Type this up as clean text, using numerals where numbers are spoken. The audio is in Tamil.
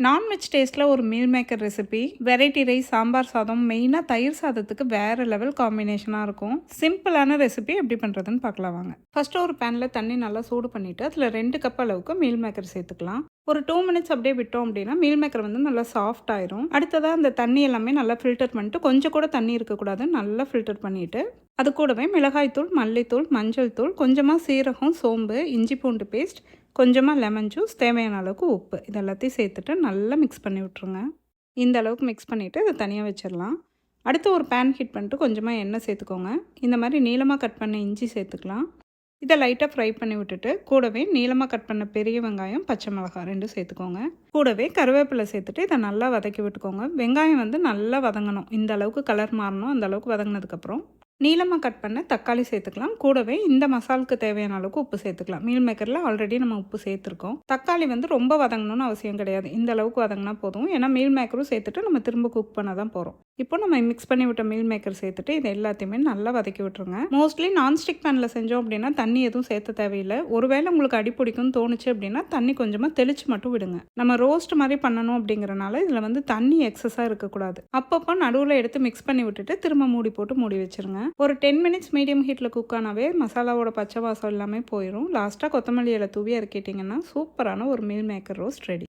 நான்வெஜ் டேஸ்ட்டில் ஒரு meal maker recipe, variety rice, sambar சாதம், மெயினாக தயிர் சாதத்துக்கு வேறு லெவல் காம்பினேஷனாக இருக்கும். சிம்பிளான ரெசிபி எப்படி பண்ணுறதுன்னு பார்க்கலாம் வாங்க. ஃபஸ்ட்டு ஒரு பேனில் தண்ணி நல்லா சூடு பண்ணிவிட்டு அதில் 2 கப் அளவுக்கு மீல் மேக்கர் சேர்த்துக்கலாம். ஒரு 2 மினிட்ஸ் அப்படியே விட்டோம் அப்படின்னா மீல் மேக்கர் வந்து நல்லா சாஃப்ட் ஆயிரும். அடுத்ததாக அந்த தண்ணி எல்லாமே நல்லா ஃபில்டர் பண்ணிட்டு, கொஞ்சம் கூட தண்ணி இருக்கக்கூடாது, நல்லா ஃபில்டர் பண்ணிவிட்டு அது கூடவே மிளகாய்த்தூள், மல்லித்தூள், மஞ்சள் தூள், கொஞ்சமாக சீரகம், சோம்பு, இஞ்சி பூண்டு பேஸ்ட், கொஞ்சமாக லெமன் ஜூஸ், தேவையான அளவுக்கு உப்பு, இது எல்லாத்தையும் சேர்த்துட்டு நல்லா மிக்ஸ் பண்ணி விட்ருங்க. இந்த அளவுக்கு மிக்ஸ் பண்ணிவிட்டு இதை தனியாக வச்சிடலாம். அடுத்து ஒரு பேன் ஹீட் பண்ணிட்டு கொஞ்சமாக எண்ணெய் சேர்த்துக்கோங்க. இந்த மாதிரி நீளமாக கட் பண்ண இஞ்சி சேர்த்துக்கலாம். இதை லைட்டாக ஃப்ரை பண்ணி விட்டுட்டு கூடவே நீளமாக கட் பண்ண பெரிய வெங்காயம், பச்சை மிளகாய் 2 சேர்த்துக்கோங்க. கூடவே கருவேப்பிலை சேர்த்துட்டு இதை நல்லா வதக்கி விட்டுக்கோங்க. வெங்காயம் வந்து நல்லா வதங்கணும், இந்த அளவுக்கு கலர் மாறணும். அந்த அளவுக்கு வதங்கினதுக்கப்புறம் நீளமாக கட் பண்ண தக்காளி சேர்த்துக்கலாம். கூடவே இந்த மசாலுக்கு தேவையான அளவுக்கு உப்பு சேர்த்துக்கலாம். மீல் மேக்கரில் ஆல்ரெடி நம்ம உப்பு சேர்த்துருக்கோம். தக்காளி வந்து ரொம்ப வதங்கணும்னு அவசியம் கிடையாது, இந்த அளவுக்கு வதங்கினா போதும். ஏன்னா மீல் மேக்கரும் சேர்த்துட்டு நம்ம திரும்ப குக் பண்ண தான் போகிறோம். இப்போ நம்ம மிக்ஸ் பண்ணி விட்ட மீல் மேக்கர் சேர்த்துட்டு இதை எல்லாத்தையுமே நல்லா வதக்கி விட்டுருங்க. மோஸ்ட்லி நான்ஸ்டிக் பேனில் செஞ்சோம் அப்படின்னா தண்ணி எதுவும் சேர்த்த தேவையில்லை. ஒருவேளை உங்களுக்கு அடி பிடிக்கும்னு தோணுச்சு அப்படின்னா தண்ணி கொஞ்சமாக தெளிச்சு மட்டும் விடுங்க. நம்ம ரோஸ்ட் மாதிரி பண்ணணும் அப்படிங்கிறனால இதில் வந்து தண்ணி எக்ஸஸாக இருக்கக்கூடாது. அப்பப்போ நடுவில் எடுத்து மிக்ஸ் பண்ணி விட்டுட்டு திரும்ப மூடி போட்டு மூடி வச்சுருங்க. ஒரு 10 மினிட்ஸ் மீடியம் ஹீட்டில் குக் ஆனாவே மசாலாவோட பச்சை வாசம் எல்லாமே போயிடும். லாஸ்ட்டாக கொத்தமல்லி இலை தூவி இறக்கிட்டிங்கன்னா சூப்பரான ஒரு மீல் மேக்கர் ரோஸ்ட் ரெடி.